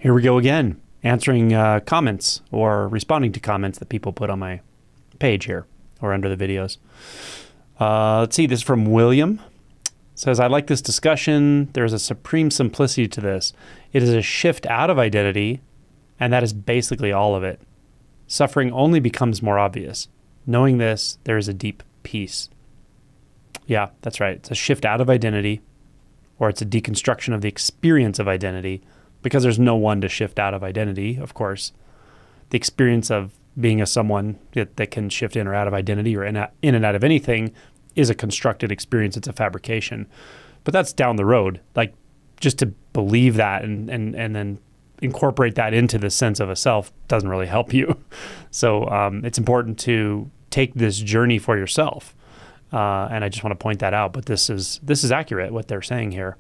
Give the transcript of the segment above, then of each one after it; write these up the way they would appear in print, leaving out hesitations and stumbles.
Here we go again, answering comments or responding to comments that people put on my page here or under the videos. Let's see, this is from William. It says, I like this discussion. There's a supreme simplicity to this. It is a shift out of identity, and that is basically all of it. Suffering only becomes more obvious. Knowing this, there is a deep peace. Yeah, that's right. It's a shift out of identity, or it's a deconstruction of the experience of identity, because there's no one to shift out of identity, of course. The experience of being a someone that can shift in or out of identity or in and out of anything is a constructed experience. It's a fabrication. But that's down the road. Like, just to believe that and then incorporate that into the sense of a self doesn't really help you. So it's important to take this journey for yourself. And I just want to point that out. But this is accurate, what they're saying here.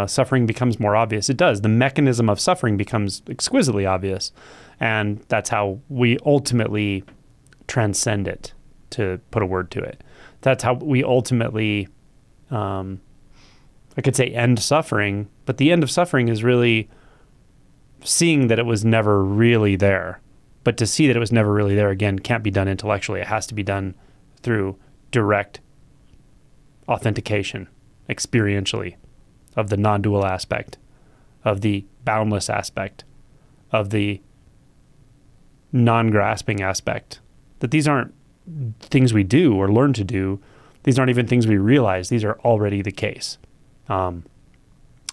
Suffering becomes more obvious. It does. The mechanism of suffering becomes exquisitely obvious. And that's how we ultimately transcend it, to put a word to it. That's how we ultimately, I could say, end suffering. But the end of suffering is really seeing that it was never really there. But to see that it was never really there, again, can't be done intellectually. It has to be done through direct authentication, experientially, of the non-dual aspect, of the boundless aspect, of the non-grasping aspect. That these aren't things we do or learn to do. These aren't even things we realize. These are already the case. But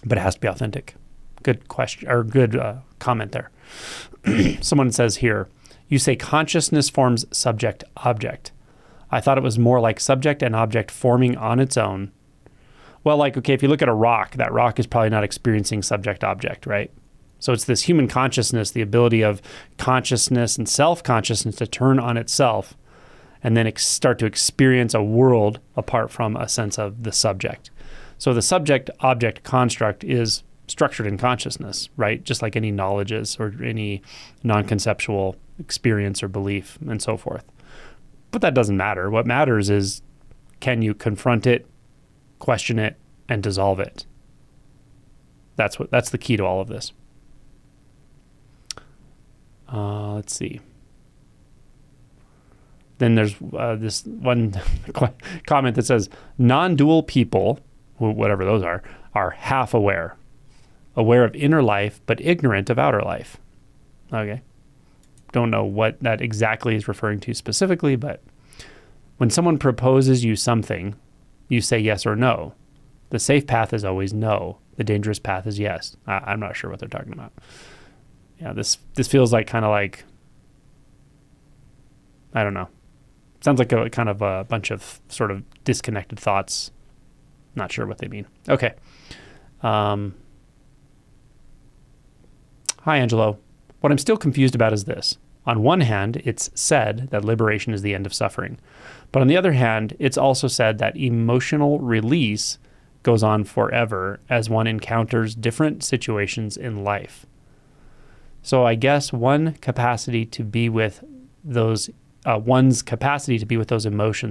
it has to be authentic. Good question, or good comment there. Someone says here, you say consciousness forms subject-object. I thought it was more like subject and object forming on its own. Well, like, okay, if you look at a rock, that rock is probably not experiencing subject-object, right? So it's this human consciousness, the ability of consciousness and self-consciousness to turn on itself and then start to experience a world apart from a sense of the subject. So the subject-object construct is structured in consciousness, right? Just like any knowledge is, or any non-conceptual experience or belief and so forth. But that doesn't matter. What matters is, can you confront it, question it, and dissolve it? That's the key to all of this. Let's see. Then there's this one comment that says, non-dual people, whatever those are half aware of inner life, but ignorant of outer life. Okay. Don't know what that exactly is referring to specifically, but when someone proposes you something, you say yes or no. The safe path is always no. The dangerous path is yes. I'm not sure what they're talking about. Yeah, this feels like kind of like, I don't know. Sounds like a kind of a bunch of sort of disconnected thoughts. Not sure what they mean. Okay. Hi, Angelo. What I'm still confused about is this. On one hand, it's said that liberation is the end of suffering. But on the other hand, it's also said that emotional release goes on forever as one encounters different situations in life. So I guess one's capacity to be with those emotions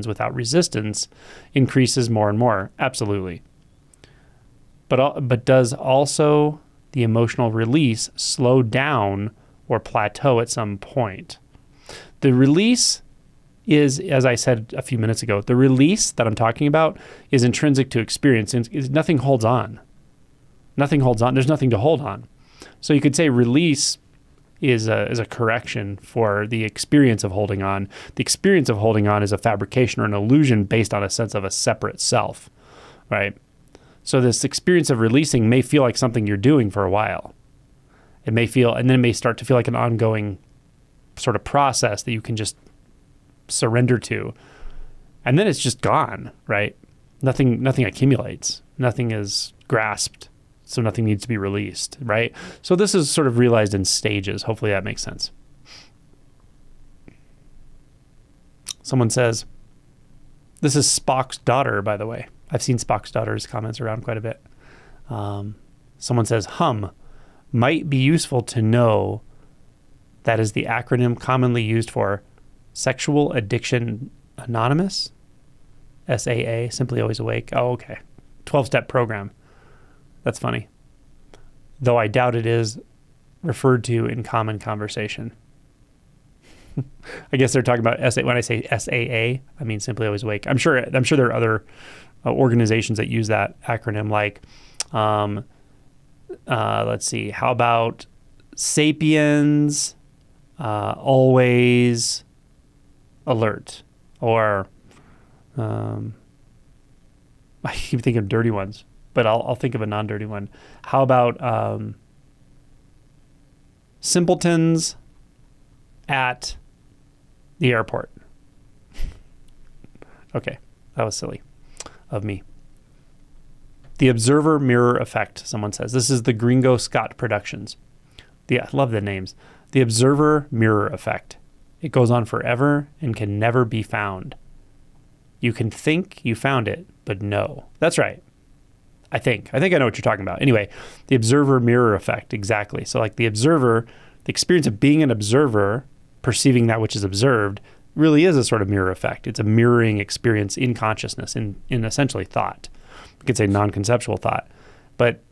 without resistance increases more and more. Absolutely. But does also the emotional release slow down or plateau at some point? The release is, as I said a few minutes ago, the release that I'm talking about is intrinsic to experience. Nothing holds on. Nothing holds on. There's nothing to hold on. So you could say release is a correction for the experience of holding on. The experience of holding on is a fabrication or an illusion based on a sense of a separate self, right? So this experience of releasing may feel like something you're doing for a while. It may feel, and then it may start to feel like an ongoing sort of process that you can just surrender to. And then it's just gone, right? Nothing accumulates. Nothing is grasped. So nothing needs to be released, right? So this is sort of realized in stages. Hopefully that makes sense. Someone says, this is Spock's daughter, by the way. I've seen Spock's daughter's comments around quite a bit. Someone says, might be useful to know that is the acronym commonly used for Sexual Addiction Anonymous, SAA, Simply Always Awake. Oh, okay. 12-step program. That's funny. Though I doubt it is referred to in common conversation. I guess they're talking about when I say SAA, I mean Simply Always Awake. I'm sure there are other organizations that use that acronym, like, let's see, how about Sapiens, Always Alert, or I keep thinking of dirty ones, but I'll think of a non-dirty one. How about Simpletons at the airport? Okay, that was silly of me. The Observer Mirror Effect, someone says. This is the Gringo Scott Productions. I love the names. The Observer Mirror Effect. It goes on forever and can never be found. You can think you found it, but no. That's right. I think I know what you're talking about. Anyway, the Observer Mirror Effect, exactly. So like the observer, the experience of being an observer, perceiving that which is observed, really is a sort of mirror effect. It's a mirroring experience in consciousness, in essentially thought. You could say non-conceptual thought. But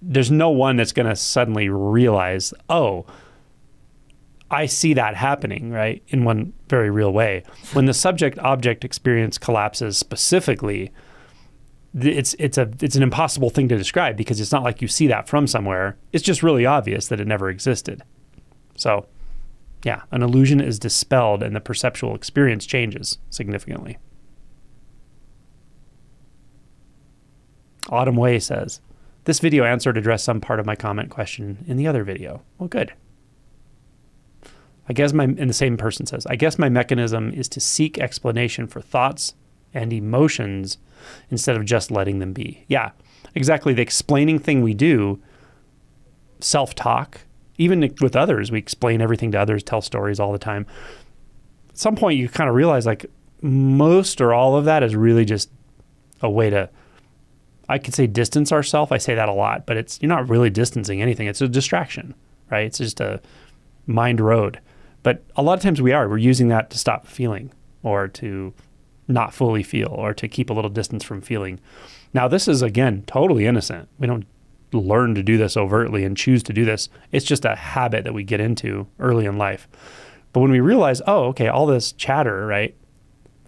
there's no one that's going to suddenly realize, oh, I see that happening, right, in one very real way. When the subject-object experience collapses specifically, it's an impossible thing to describe, because it's not like you see that from somewhere. It's just really obvious that it never existed. So, yeah, an illusion is dispelled and the perceptual experience changes significantly. Autumn Way says, this video answered addressed some part of my comment question in the other video. Well, good. And the same person says, I guess my mechanism is to seek explanation for thoughts and emotions instead of just letting them be. Yeah, exactly. The explaining thing we do, self-talk, even with others, we explain everything to others, tell stories all the time. At some point, you kind of realize like most or all of that is really just a way to, I could say distance ourselves. I say that a lot, but you're not really distancing anything. It's a distraction, right? It's just a mind road. But a lot of times we're using that to stop feeling, or to not fully feel, or to keep a little distance from feeling. Now, this is, again, totally innocent. We don't learn to do this overtly and choose to do this. It's just a habit that we get into early in life. But when we realize, oh, okay, all this chatter, right?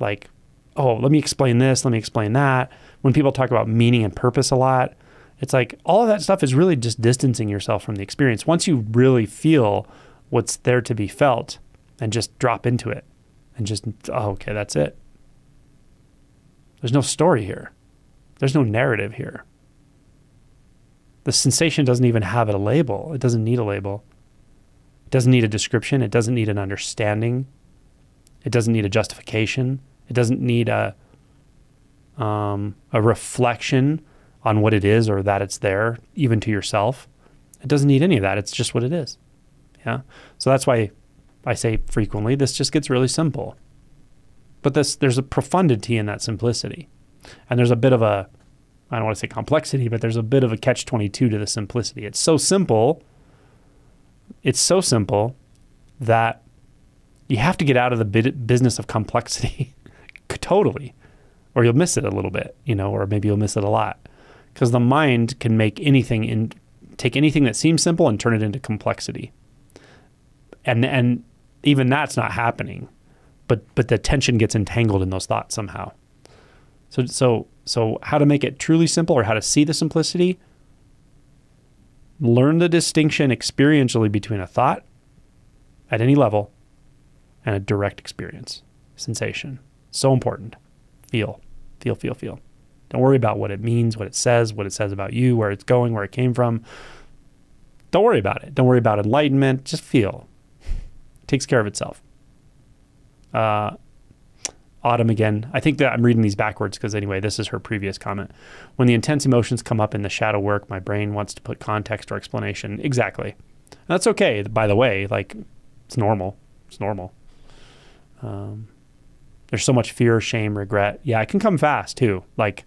Like, oh, let me explain this, let me explain that. When people talk about meaning and purpose a lot, it's like all of that stuff is really just distancing yourself from the experience. Once you really feel what's there to be felt and just drop into it and just, oh, okay, that's it. There's no story here. There's no narrative here. The sensation doesn't even have a label. It doesn't need a label. It doesn't need a description. It doesn't need an understanding. It doesn't need a justification. It doesn't need a reflection on what it is or that it's there, even to yourself. It doesn't need any of that. It's just what it is. Yeah. So that's why I say frequently, this just gets really simple. But there's a profundity in that simplicity. And there's a bit of a, I don't want to say complexity, but there's a bit of a catch-22 to the simplicity. It's so simple that you have to get out of the business of complexity totally, or you'll miss it a little bit, or maybe you'll miss it a lot. Because the mind can make take anything that seems simple and turn it into complexity. And even that's not happening, but the tension gets entangled in those thoughts somehow. So how to make it truly simple, or how to see the simplicity? Learn the distinction experientially between a thought at any level and a direct experience, sensation. So important. Feel. Don't worry about what it means, what it says about you, where it's going, where it came from. Don't worry about it. Don't worry about enlightenment. Just feel. It takes care of itself. Autumn again. I think that I'm reading these backwards because anyway, this is her previous comment. When the intense emotions come up in the shadow work, my brain wants to put context or explanation. Exactly. And that's okay, by the way. Like, it's normal. It's normal. There's so much fear, shame, regret. Yeah, it can come fast too. Like,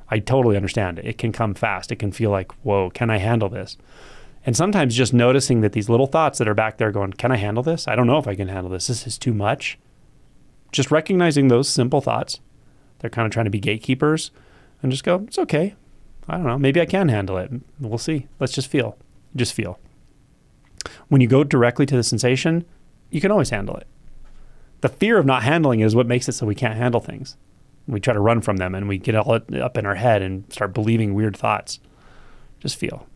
I totally understand it. It can come fast. It can feel like, whoa, can I handle this? And sometimes just noticing that these little thoughts that are back there going, can I handle this? I don't know if I can handle this. This is too much. Just recognizing those simple thoughts. They're kind of trying to be gatekeepers, and just go, it's okay. I don't know. Maybe I can handle it. We'll see. Let's just feel. Just feel. When you go directly to the sensation, you can always handle it. The fear of not handling is what makes it so we can't handle things. We try to run from them and we get all up in our head and start believing weird thoughts. Just feel.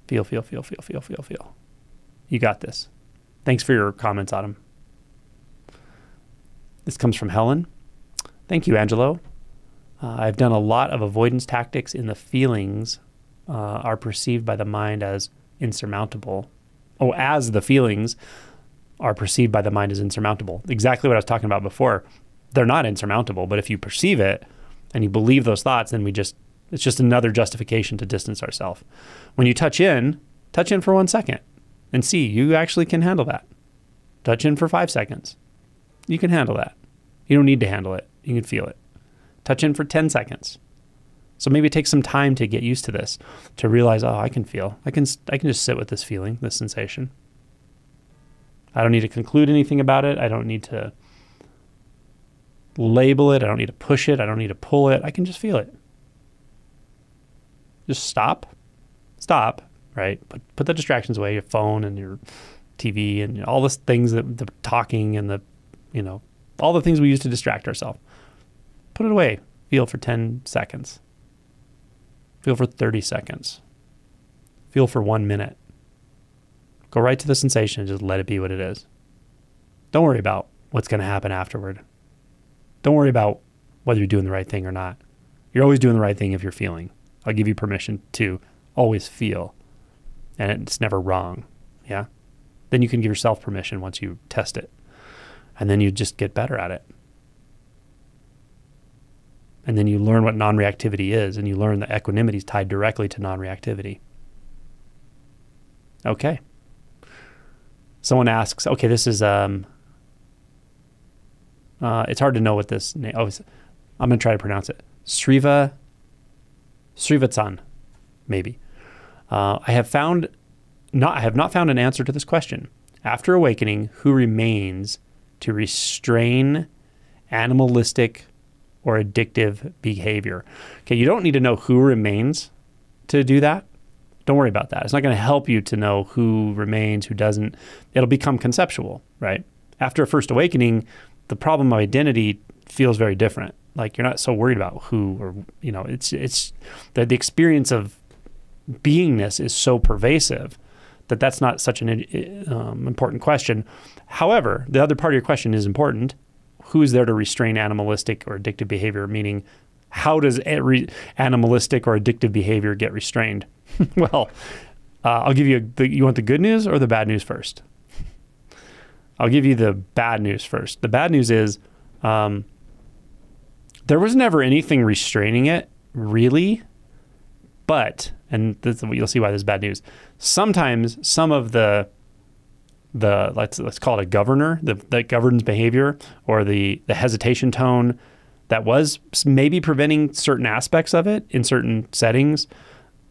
Feel, feel, feel, feel, feel, feel, feel. You got this. Thanks for your comments, Autumn. This comes from Helen. Thank you, Angelo. I've done a lot of avoidance tactics in the feelings are perceived by the mind as insurmountable. Oh, as the feelings are perceived by the mind as insurmountable. Exactly what I was talking about before. They're not insurmountable, but if you perceive it and you believe those thoughts, then it's just another justification to distance ourselves. When you touch in for 1 second and see, you actually can handle that. Touch in for 5 seconds. You can handle that. You don't need to handle it. You can feel it. Touch in for 10 seconds. So maybe it takes some time to get used to this, to realize, oh, I can feel. I can just sit with this feeling, this sensation. I don't need to conclude anything about it. I don't need to label it. I don't need to push it. I don't need to pull it. I can just feel it. Just stop, right? Put the distractions away, your phone and your TV and all the things, the talking and all the things we use to distract ourselves. Put it away. Feel for 10 seconds. Feel for 30 seconds. Feel for 1 minute. Go right to the sensation and just let it be what it is. Don't worry about what's going to happen afterward. Don't worry about whether you're doing the right thing or not. You're always doing the right thing if you're feeling. I'll give you permission to always feel. And it's never wrong. Yeah? Then you can give yourself permission once you test it. And then you just get better at it. And then you learn what non-reactivity is, and you learn that equanimity is tied directly to non-reactivity. Okay. Someone asks, okay, this is, it's hard to know what this name, I'm going to try to pronounce it. Srivatsan, maybe. I have not found an answer to this question. After awakening, who remains to restrain animalistic or addictive behavior? Okay, you don't need to know who remains to do that. Don't worry about that. It's not going to help you to know who remains, who doesn't. It'll become conceptual, right? After a first awakening, the problem of identity feels very different. Like, you're not so worried about who, or, it's the experience of beingness is so pervasive that that's not such an important question. However, the other part of your question is important. Who is there to restrain animalistic or addictive behavior? Meaning, how does animalistic or addictive behavior get restrained? Well, I'll give you, you want the good news or the bad news first? I'll give you the bad news first. The bad news is there was never anything restraining it, really. But, and you'll see why this is bad news, sometimes some of the let's call it a governor that governs behavior, or the hesitation tone that was maybe preventing certain aspects of it in certain settings,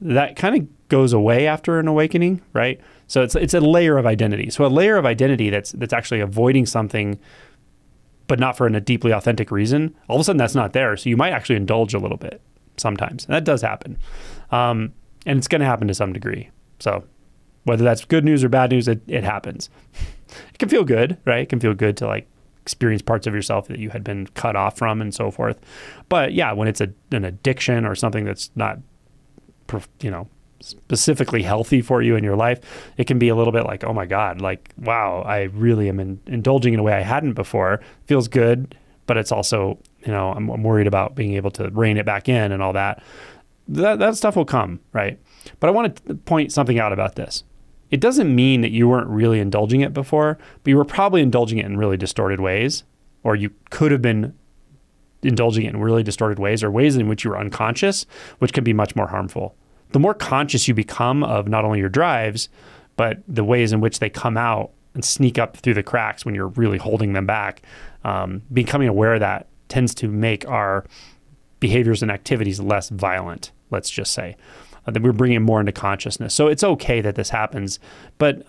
that kind of goes away after an awakening, right? So it's a layer of identity. So a layer of identity that's actually avoiding something, but not for a deeply authentic reason. All of a sudden that's not there. So you might actually indulge a little bit sometimes. And that does happen. And it's going to happen to some degree. So whether that's good news or bad news, it happens. It can feel good, right? It can feel good to experience parts of yourself that you had been cut off from and so forth. But yeah, when it's an addiction or something that's not, specifically healthy for you in your life, it can be a little bit like, oh my God, wow, I really am indulging in a way I hadn't before. Feels good, but it's also, I'm worried about being able to rein it back in and all that. That stuff will come, right? But I want to point something out about this. It doesn't mean that you weren't really indulging it before, but you were probably indulging it in really distorted ways, or you could have been indulging it in really distorted ways, or ways in which you were unconscious, which can be much more harmful. The more conscious you become of not only your drives, but the ways in which they come out and sneak up through the cracks when you're really holding them back, becoming aware of that tends to make our behaviors and activities less violent, let's just say. That we're bringing more into consciousness. So it's okay that this happens, but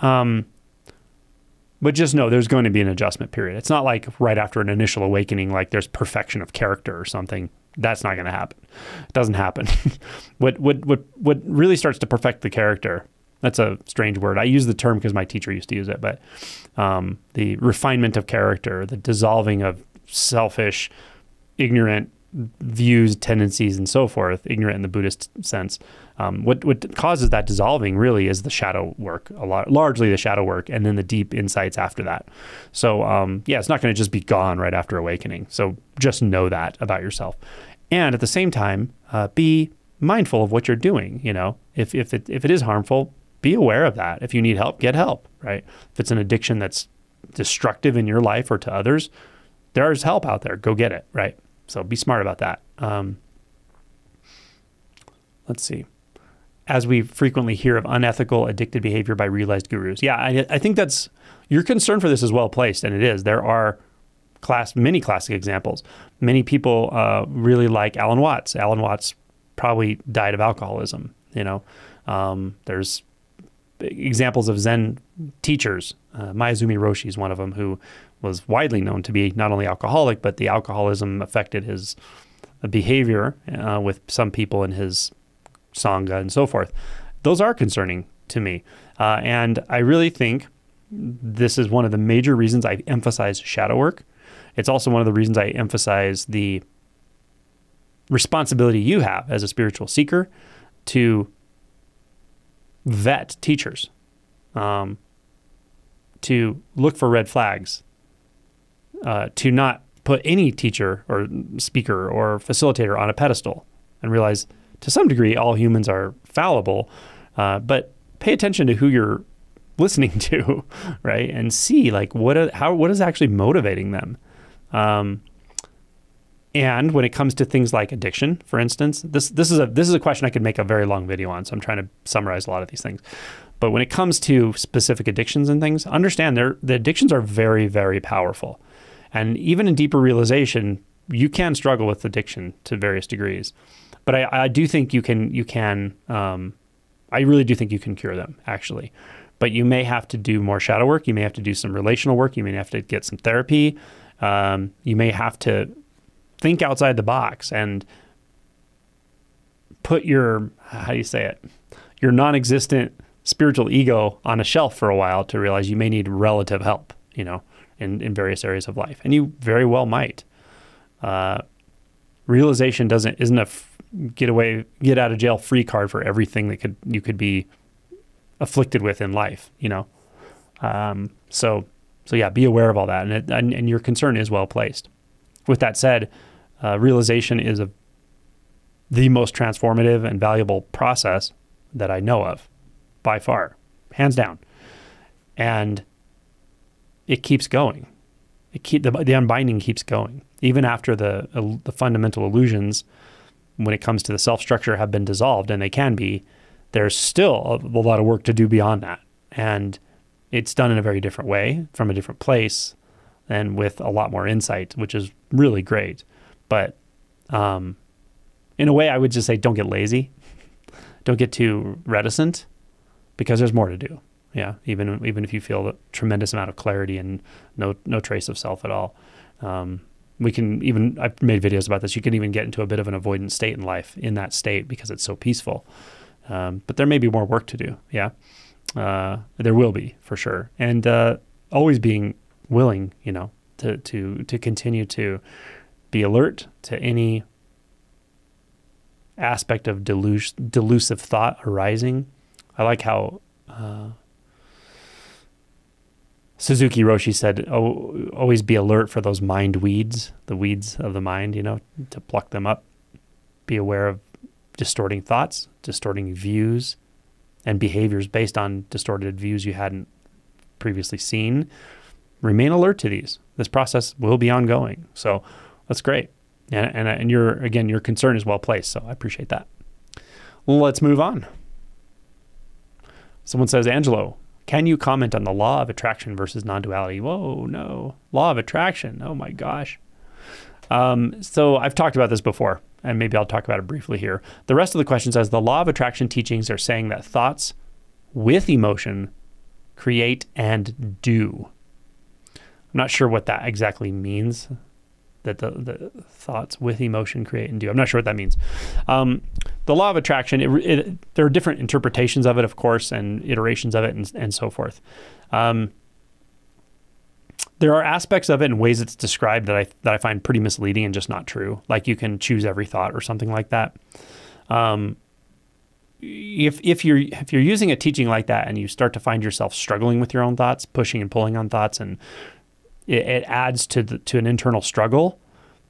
just know there's going to be an adjustment period. It's not like right after an initial awakening, like there's perfection of character or something. That's not going to happen. It doesn't happen. What really starts to perfect the character That's a strange word. I use the term because my teacher used to use it, but the refinement of character, the dissolving of selfish, ignorant views, tendencies, and so forth, ignorant in the Buddhist sense. What causes that dissolving really is the shadow work, largely the shadow work, and then the deep insights after that. So yeah, it's not going to just be gone right after awakening. So just know that about yourself. And at the same time, be mindful of what you're doing. You know, if it is harmful, be aware of that. If you need help, get help, right? If it's an addiction that's destructive in your life or to others, there's help out there. Go get it, right? So be smart about that. Let's see. As we frequently hear of unethical, addicted behavior by realized gurus. Yeah, I think that's, your concern for this is well placed, and it is. There are many classic examples. Many people really like Alan Watts. Alan Watts probably died of alcoholism. You know, there's examples of Zen teachers. Mayazumi Roshi is one of them, who was widely known to be not only alcoholic, but the alcoholism affected his behavior with some people in his Sangha and so forth. Those are concerning to me. And I really think this is one of the major reasons I emphasize shadow work. It's also one of the reasons I emphasize the responsibility you have as a spiritual seeker to vet teachers, to look for red flags, to not put any teacher or speaker or facilitator on a pedestal, and realize to some degree all humans are fallible, but pay attention to who you're listening to, right? And see like what is actually motivating them. And when it comes to things like addiction, for instance, this is a question I could make a very long video on, so I'm trying to summarize a lot of these things. But when it comes to specific addictions and things, understand the addictions are very, very powerful. And even in deeper realization, you can struggle with addiction to various degrees. But I do think you can, I really do think you can cure them, actually. But you may have to do more shadow work. You may have to do some relational work. You may have to get some therapy. You may have to think outside the box and put your, how do you say it, your non-existent spiritual ego on a shelf for a while to realize you may need relative help, you know, in various areas of life. And you very well might. Realization isn't a get out of jail free card for everything that you could be afflicted with in life, you know? So yeah, be aware of all that. And your concern is well placed. With that said, realization is the most transformative and valuable process that I know of, by far, hands down. And it keeps going. The unbinding keeps going. Even after the fundamental illusions, when it comes to the self-structure, have been dissolved, and they can be, there's still a lot of work to do beyond that. And it's done in a very different way, from a different place, and with a lot more insight, which is really great. But in a way, I would just say don't get lazy. Don't get too reticent, because there's more to do. Yeah, even if you feel a tremendous amount of clarity and no trace of self at all. We can even, I've made videos about this, you can even get into a bit of an avoidant state in life in that state because it's so peaceful. But there may be more work to do, yeah. There will be, for sure. And always being willing, you know, to continue to be alert to any aspect of delusive thought arising. I like how Suzuki Roshi said, always be alert for those mind weeds, the weeds of the mind, you know, to pluck them up. Be aware of distorting thoughts, distorting views, and behaviors based on distorted views you hadn't previously seen. Remain alert to these. This process will be ongoing. So that's great. And your concern is well placed. So I appreciate that. Let's move on. Someone says, Angelo, can you comment on the law of attraction versus non-duality? Whoa, no. Law of attraction. Oh my gosh. So I've talked about this before, and maybe I'll talk about it briefly here. The rest of the question says, the law of attraction teachings are saying that thoughts with emotion create and do. I'm not sure what that exactly means, that the thoughts with emotion create and do. I'm not sure what that means. the law of attraction, there are different interpretations of it, of course, and iterations of it, and so forth. There are aspects of it and ways it's described that I find pretty misleading and just not true. Like you can choose every thought or something like that. If you're using a teaching like that and you start to find yourself struggling with your own thoughts, pushing and pulling on thoughts, and it adds to an internal struggle,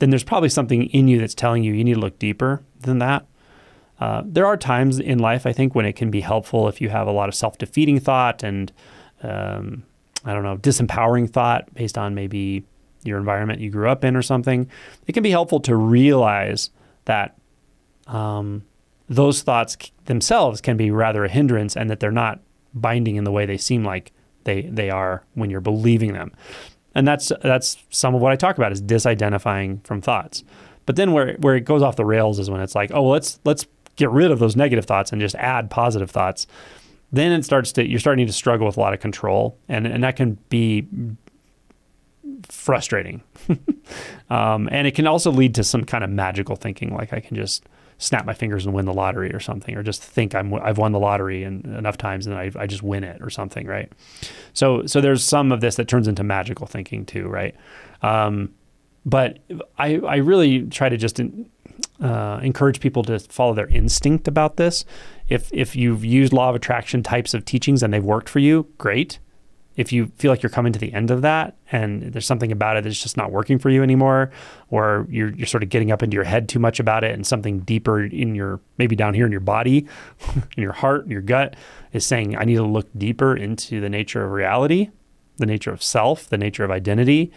then there's probably something in you that's telling you need to look deeper than that. There are times in life, I think, when it can be helpful if you have a lot of self-defeating thought and I don't know, disempowering thought based on maybe your environment you grew up in or something. It can be helpful to realize that those thoughts themselves can be rather a hindrance and that they're not binding in the way they seem like they are when you're believing them. And that's some of what I talk about is disidentifying from thoughts. But then where it goes off the rails is when it's like, oh, well, let's get rid of those negative thoughts and just add positive thoughts. Then you're starting to struggle with a lot of control, and that can be frustrating. And it can also lead to some kind of magical thinking, like I can just snap my fingers and win the lottery or something, or just think I've won the lottery enough times and I just win it or something, right? So there's some of this that turns into magical thinking too, right? But I really try to just encourage people to follow their instinct about this. If you've used law of attraction types of teachings and they've worked for you, great. If you feel like you're coming to the end of that and there's something about it that's just not working for you anymore, or you're sort of getting up into your head too much about it and something deeper in maybe down here in your body, in your heart, in your gut is saying, I need to look deeper into the nature of reality, the nature of self, the nature of identity,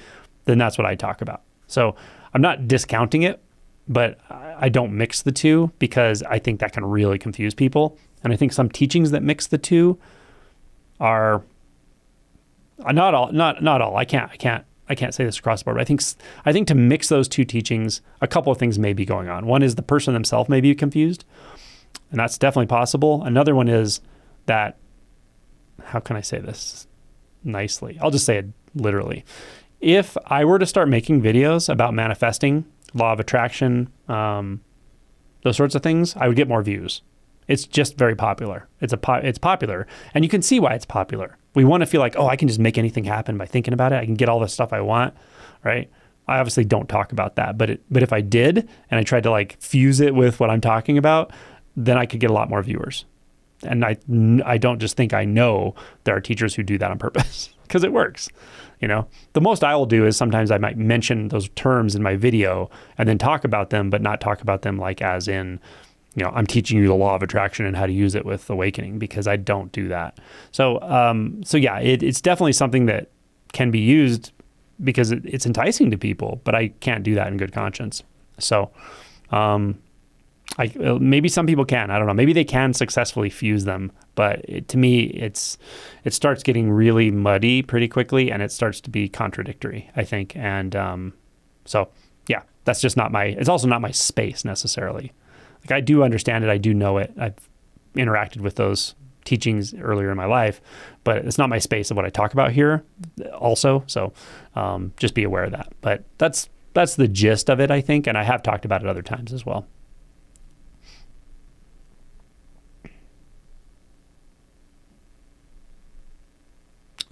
then that's what I talk about. So I'm not discounting it, but I don't mix the two because I think that can really confuse people. And I think some teachings that mix the two are not all. I can't say this across the board, but I think to mix those two teachings, a couple of things may be going on. One is the person themselves may be confused, and that's definitely possible. Another one is that, how can I say this nicely? I'll just say it literally. If I were to start making videos about manifesting, law of attraction, those sorts of things, I would get more views. It's just very popular. It's popular, and you can see why it's popular. We want to feel like, oh, I can just make anything happen by thinking about it. I can get all the stuff I want, right? I obviously don't talk about that, but if I did and I tried to like fuse it with what I'm talking about, then I could get a lot more viewers. And I don't just think I know there are teachers who do that on purpose because it works. You know, the most I will do is sometimes I might mention those terms in my video and then talk about them, but not talk about them like as in, you know, I'm teaching you the law of attraction and how to use it with awakening, because I don't do that. So yeah, it's definitely something that can be used because it's enticing to people, but I can't do that in good conscience. So maybe some people can, I don't know. Maybe they can successfully fuse them, but to me, it starts getting really muddy pretty quickly, and it starts to be contradictory, I think. And so yeah, that's just it's also not my space necessarily. Like I do understand it, I do know it. I've interacted with those teachings earlier in my life, but it's not my space of what I talk about here also. So just be aware of that. But that's the gist of it, I think, and I have talked about it other times as well.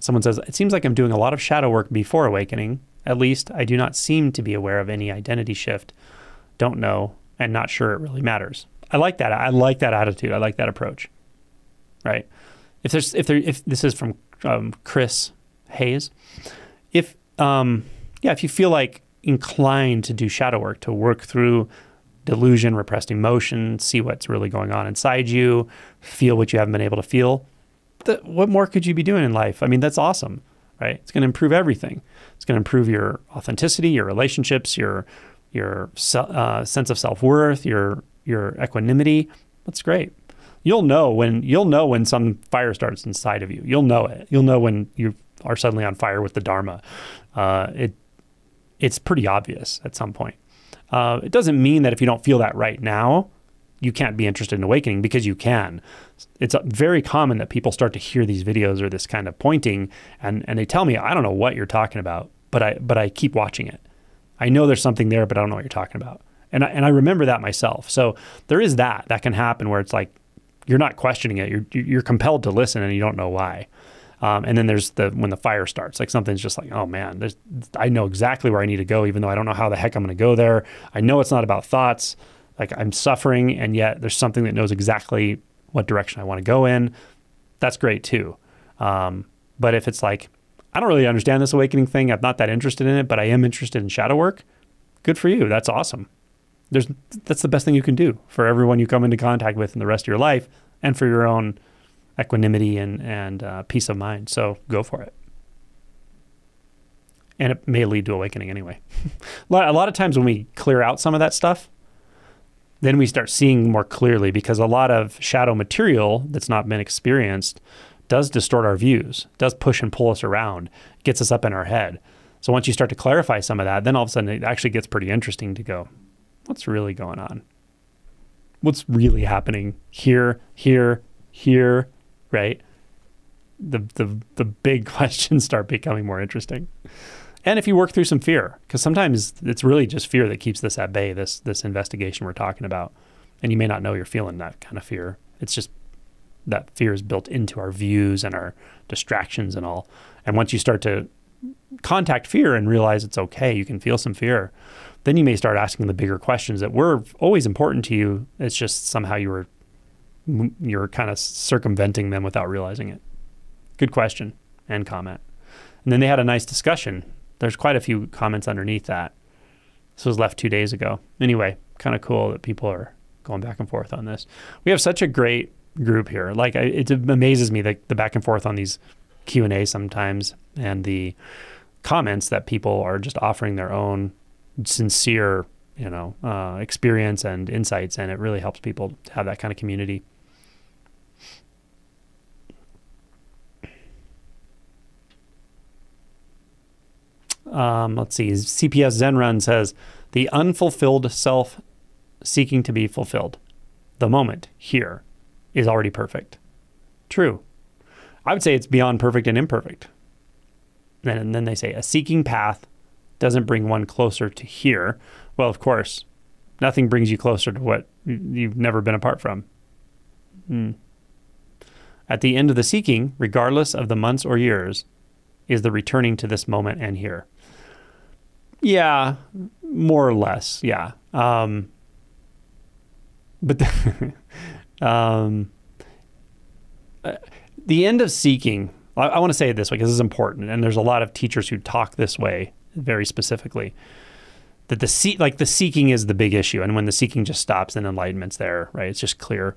Someone says, it seems like I'm doing a lot of shadow work before awakening. At least I do not seem to be aware of any identity shift. Don't know and not sure it really matters. I like that. I like that attitude. I like that approach. Right? If this is from Chris Hayes, if you feel like inclined to do shadow work, to work through delusion, repressed emotion, see what's really going on inside you, feel what you haven't been able to feel, what more could you be doing in life? I mean, that's awesome, right? It's going to improve everything. It's going to improve your authenticity, your relationships, your sense of self-worth, your equanimity. That's great. You'll know when some fire starts inside of you. You'll know it. You'll know when you are suddenly on fire with the Dharma. It's pretty obvious at some point. It doesn't mean that if you don't feel that right now, you can't be interested in awakening, because you can. It's very common that people start to hear these videos or this kind of pointing, and they tell me, I don't know what you're talking about, but I keep watching it. I know there's something there, but I don't know what you're talking about. And I remember that myself. So there is that can happen where it's like, you're not questioning it. You're compelled to listen and you don't know why. And then there's when the fire starts, like something's just like, oh man, I know exactly where I need to go, even though I don't know how the heck I'm going to go there. I know it's not about thoughts. Like I'm suffering, and yet there's something that knows exactly what direction I want to go in. That's great too. But if it's like, I don't really understand this awakening thing, I'm not that interested in it, but I am interested in shadow work, good for you. That's awesome. That's the best thing you can do for everyone you come into contact with in the rest of your life, and for your own equanimity and peace of mind. So go for it. And it may lead to awakening anyway. A lot of times when we clear out some of that stuff, then we start seeing more clearly, because a lot of shadow material that's not been experienced does distort our views, does push and pull us around, gets us up in our head. So once you start to clarify some of that, then all of a sudden it actually gets pretty interesting to go, what's really going on? What's really happening here, right? The big questions start becoming more interesting. And if you work through some fear, because sometimes it's really just fear that keeps this at bay, this investigation we're talking about. And you may not know you're feeling that kind of fear. It's just that fear is built into our views and our distractions and all. And once you start to contact fear and realize it's okay, you can feel some fear, then you may start asking the bigger questions that were always important to you. It's just somehow you're kind of circumventing them without realizing it. Good question and comment. And then they had a nice discussion. There's quite a few comments underneath that. This was left 2 days ago. Anyway, kind of cool that people are going back and forth on this. We have such a great group here. Like it amazes me, the back and forth on these Q&A sometimes, and the comments that people are just offering their own sincere, experience and insights, and it really helps people to have that kind of community. Let's see. CPS Zen Run says, the unfulfilled self seeking to be fulfilled. The moment here is already perfect. True. I would say it's beyond perfect and imperfect. And then they say, a seeking path doesn't bring one closer to here. Well, of course, nothing brings you closer to what you've never been apart from. At the end of the seeking, regardless of the months or years, is the returning to this moment and here. Yeah, more or less, yeah. But the end of seeking, I want to say it this way because this is important, and there's a lot of teachers who talk this way very specifically, that the seeking is the big issue, and when the seeking just stops, then enlightenment's there, right? It's just clear.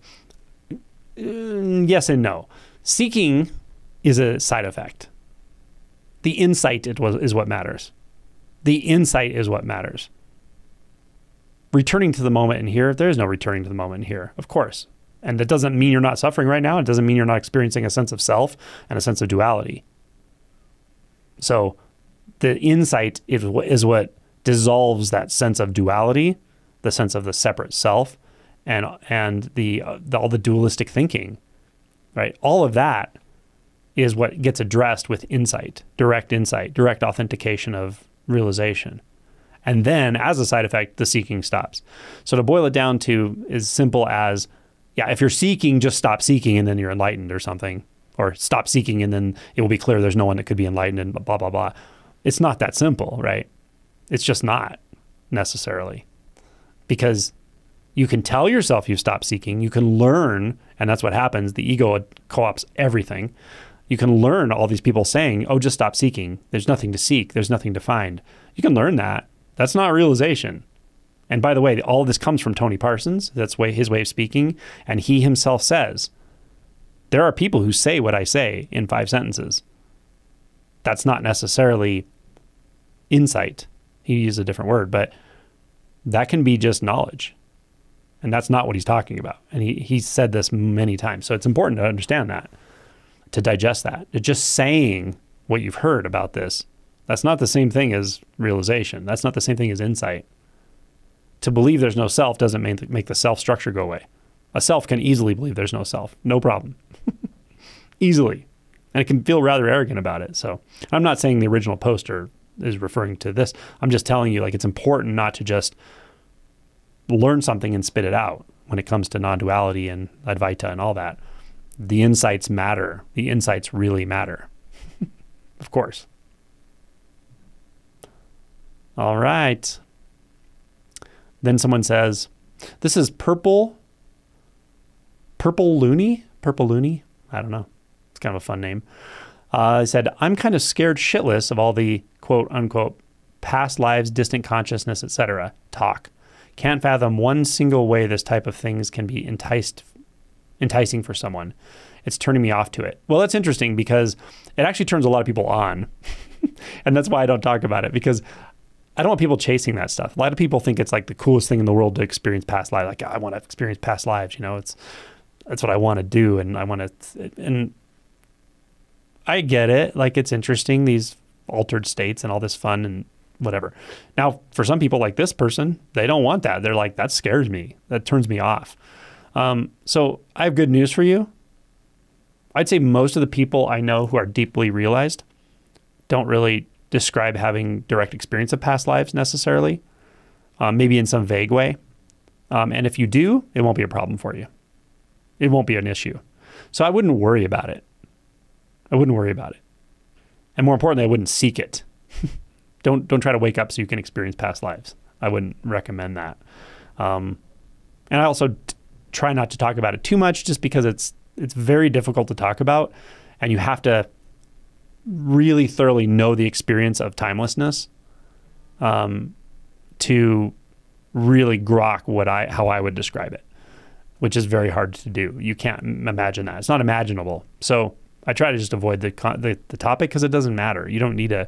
Yes and no. Seeking is a side effect. The insight is what matters. The insight is what matters. Returning to the moment in here, there is no returning to the moment in here, of course. And that doesn't mean you're not suffering right now. It doesn't mean you're not experiencing a sense of self and a sense of duality. So the insight is what dissolves that sense of duality, the sense of the separate self, and all the dualistic thinking, right? All of that is what gets addressed with insight, direct authentication of realization. And then as a side effect, the seeking stops. So to boil it down to as simple as, if you're seeking, just stop seeking and then you're enlightened or something, or stop seeking and then it will be clear there's no one that could be enlightened and blah, blah, blah. It's not that simple, right? It's just not necessarily, because you can tell yourself you've stopped seeking. You can learn, and that's what happens. The ego co-opts everything. You can learn all these people saying, oh, just stop seeking. There's nothing to seek. There's nothing to find. You can learn that. That's not realization. And by the way, all of this comes from Tony Parsons. That's his way of speaking. And he himself says, there are people who say what I say in 5 sentences. That's not necessarily insight. He used a different word, but that can be just knowledge. And that's not what he's talking about. And he said this many times. So it's important to understand that, to digest that. Just saying what you've heard about this, that's not the same thing as realization. That's not the same thing as insight. To believe there's no self doesn't make the self structure go away. A self can easily believe there's no self. No problem. Easily. And it can feel rather arrogant about it. So I'm not saying the original poster is referring to this. I'm just telling you, like, it's important not to just learn something and spit it out when it comes to non-duality and Advaita and all that. The insights matter. The insights really matter. Of course. All right. Then someone says, this is Purple Looney? Purple Looney? I don't know. It's kind of a fun name. He said, I'm kind of scared shitless of all the quote unquote past lives, distant consciousness, etc. talk. Can't fathom one single way this type of things can be enticing for someone. It's turning me off to it. Well, that's interesting because it actually turns a lot of people on. And that's why I don't talk about it, because I don't want people chasing that stuff. A lot of people think it's like the coolest thing in the world to experience past lives. Like, I want to experience past lives, that's what I want to do. And and I get it. Like, it's interesting, these altered states and all this fun and whatever. Now, for some people like this person, they don't want that. They're like, that scares me. That turns me off. So I have good news for you. I'd say most of the people I know who are deeply realized don't really describe having direct experience of past lives necessarily, maybe in some vague way. And if you do, it won't be a problem for you. It won't be an issue. So I wouldn't worry about it. I wouldn't worry about it. And more importantly, I wouldn't seek it. Don't try to wake up so you can experience past lives. I wouldn't recommend that. And I also try not to talk about it too much, just because it's very difficult to talk about, and you have to really thoroughly know the experience of timelessness to really grok how I would describe it, which is very hard to do. You can't imagine that. It's not imaginable. So I try to just avoid the topic, because it doesn't matter. You don't need to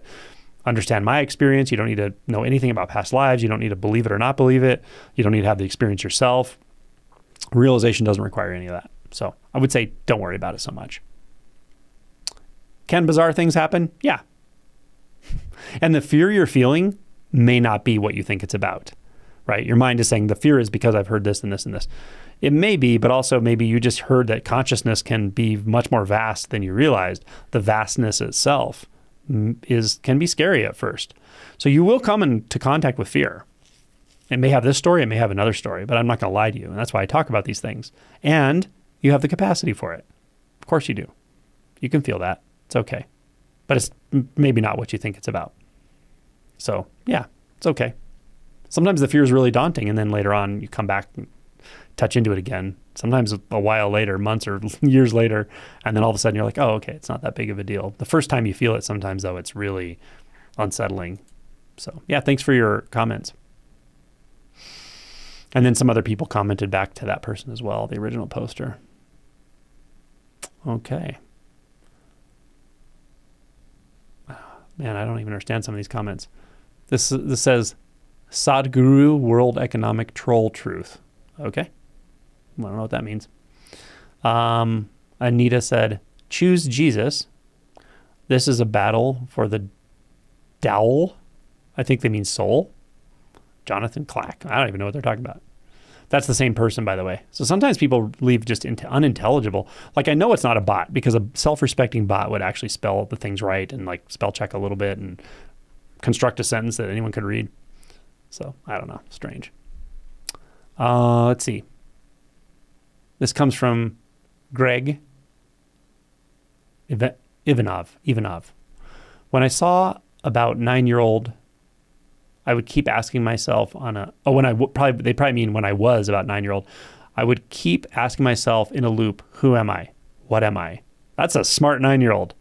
understand my experience. You don't need to know anything about past lives. You don't need to believe it or not believe it. You don't need to have the experience yourself. Realization doesn't require any of that. So I would say don't worry about it so much. Can bizarre things happen? Yeah. And the fear you're feeling may not be what you think it's about, right? Your mind is saying the fear is because I've heard this and this and this. It may be, but also maybe you just heard that consciousness can be much more vast than you realized. The vastness itself can be scary at first. So you will come into contact with fear. It may have this story, it may have another story, but I'm not going to lie to you. And that's why I talk about these things. And you have the capacity for it. Of course you do. You can feel that. It's okay. But it's maybe not what you think it's about. So yeah, it's okay. Sometimes the fear is really daunting, and then later on you come back and touch into it again. Sometimes a while later, months or years later, and then all of a sudden you're like, oh, okay, it's not that big of a deal. The first time you feel it, sometimes though, it's really unsettling. So yeah, thanks for your comments. And then some other people commented back to that person as well, the original poster. Okay. Man, I don't even understand some of these comments. This says, Sadhguru World Economic Troll Truth. Okay. I don't know what that means. Anita said, choose Jesus. This is a battle for the dowel. I think they mean soul. Jonathan Clack. I don't even know what they're talking about. That's the same person, by the way. So sometimes people leave just unintelligible. Like, I know it's not a bot, because a self-respecting bot would actually spell the things right and like spell check a little bit and construct a sentence that anyone could read. So I don't know. Strange. Let's see. This comes from Greg Ivanov. When I saw about 9-year-old, I would keep asking myself they probably mean when I was about 9-year-old, I would keep asking myself in a loop, who am I? What am I? That's a smart 9-year-old.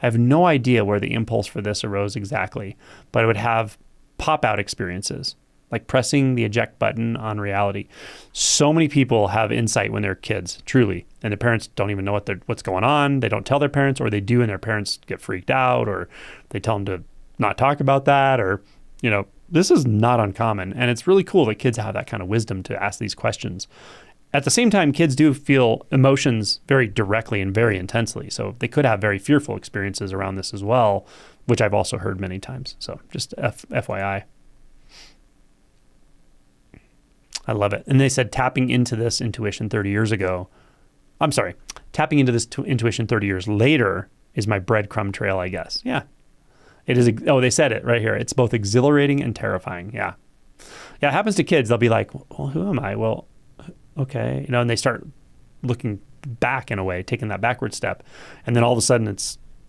I have no idea where the impulse for this arose exactly, but I would have pop-out experiences, like pressing the eject button on reality. So many people have insight when they're kids, truly, and their parents don't even know what's going on. They don't tell their parents, or they do and their parents get freaked out, or they tell them to not talk about that, or this is not uncommon, and it's really cool that kids have that kind of wisdom to ask these questions. At the same time, kids do feel emotions very directly and very intensely, so they could have very fearful experiences around this as well, which I've also heard many times. So just FYI. I love it. And they said tapping into this intuition 30 years ago. I'm sorry, tapping into this intuition 30 years later is my breadcrumb trail, I guess. Yeah. It is. Oh, they said it right here. It's both exhilarating and terrifying. Yeah. Yeah, it happens to kids. They'll be like, well, who am I? Well, okay. You know, and they start looking back in a way, taking that backward step. And then all of a sudden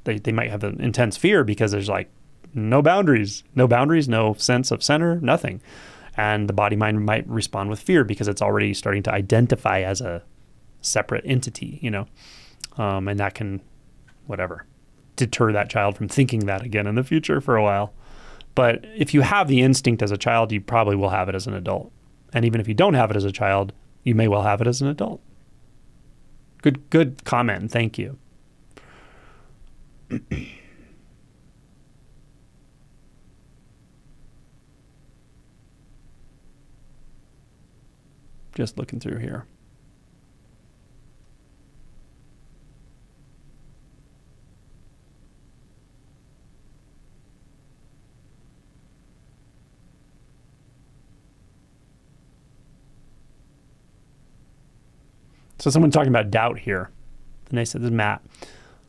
they might have an intense fear because there's like no boundaries, no sense of center, nothing. And the body mind might respond with fear because it's already starting to identify as a separate entity, you know, and that can, whatever, deter that child from thinking that again in the future for a while. But if you have the instinct as a child, you probably will have it as an adult. And even if you don't have it as a child, you may well have it as an adult. Good comment. Thank you. Just looking through here. So someone talking about doubt here. And they said, this is Matt.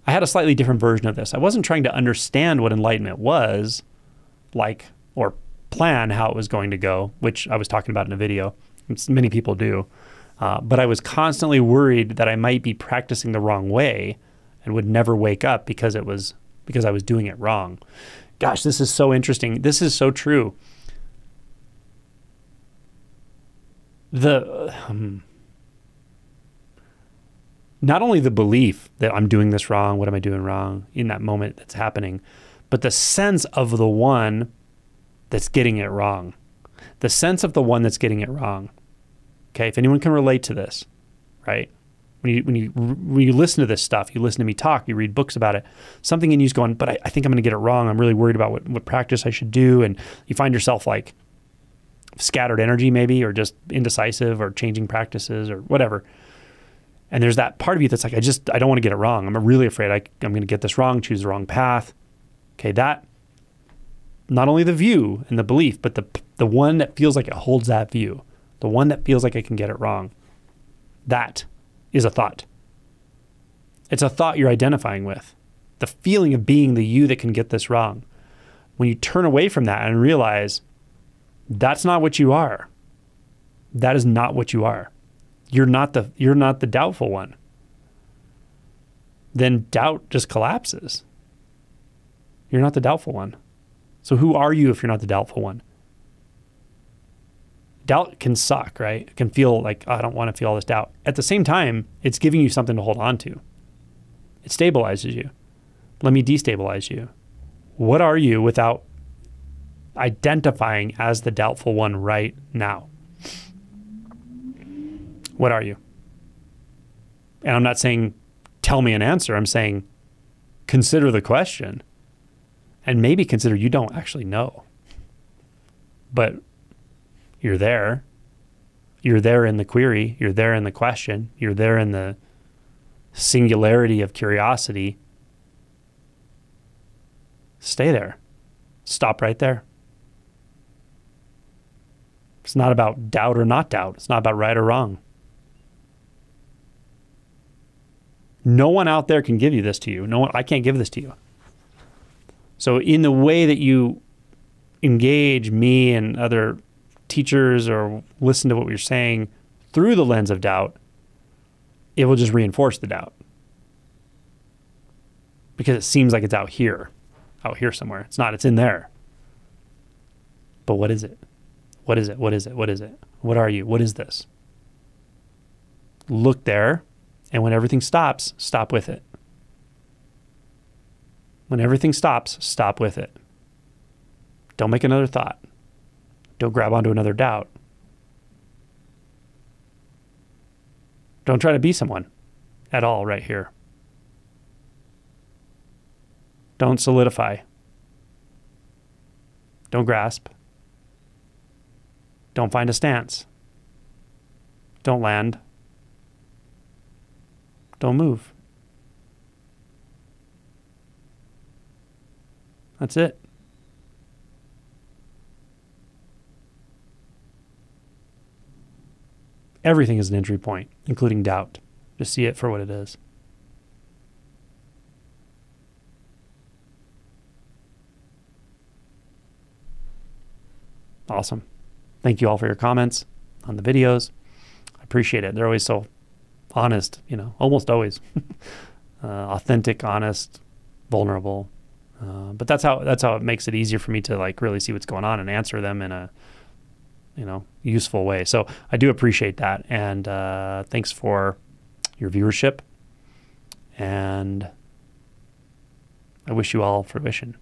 I had a slightly different version of this. I wasn't trying to understand what enlightenment was like or plan how it was going to go, which I was talking about in a video. Many people do. But I was constantly worried that I might be practicing the wrong way and would never wake up because I was doing it wrong. Gosh, this is so interesting. This is so true. Not only the belief that I'm doing this wrong, what am I doing wrong in that moment that's happening, but the sense of the one that's getting it wrong. The sense of the one that's getting it wrong. Okay, if anyone can relate to this, right? When you listen to this stuff, you listen to me talk, you read books about it, something in you's going, but I think I'm going to get it wrong. I'm really worried about what practice I should do. And you find yourself like scattered energy maybe, or just indecisive or changing practices or whatever. And there's that part of you that's like, I don't want to get it wrong. I'm really afraid I'm going to get this wrong, choose the wrong path. Okay, that, not only the view and the belief, but the one that feels like it holds that view, the one that feels like I can get it wrong, that is a thought. It's a thought you're identifying with. The feeling of being the you that can get this wrong. When you turn away from that and realize that's not what you are, that is not what you are. You're not the doubtful one. Then doubt just collapses. You're not the doubtful one. So who are you if you're not the doubtful one? Doubt can suck, right? It can feel like, oh, I don't want to feel all this doubt. At the same time, it's giving you something to hold on to. It stabilizes you. Let me destabilize you. What are you without identifying as the doubtful one right now? What are you? And I'm not saying, tell me an answer. I'm saying, consider the question. And maybe consider you don't actually know. But you're there. You're there in the query. You're there in the question. You're there in the singularity of curiosity. Stay there. Stop right there. It's not about doubt or not doubt. It's not about right or wrong. No one out there can give you this to you. I can't give this to you. So in the way that you engage me and other teachers or listen to what we're saying through the lens of doubt, it will just reinforce the doubt. Because it seems like it's out here somewhere. It's not, it's in there. But what is it? What is it? What is it? What is it? What are you? What is this? Look there. And when everything stops, stop with it. When everything stops, stop with it. Don't make another thought. Don't grab onto another doubt. Don't try to be someone at all right here. Don't solidify. Don't grasp. Don't find a stance. Don't land. Don't move. That's it. Everything is an entry point, including doubt. Just see it for what it is. Awesome. Thank you all for your comments on the videos. I appreciate it. They're always so honest, you know, almost always. Authentic, honest, vulnerable. But that's how it makes it easier for me to like really see what's going on and answer them in a, you know, useful way. So I do appreciate that. And thanks for your viewership. And I wish you all fruition.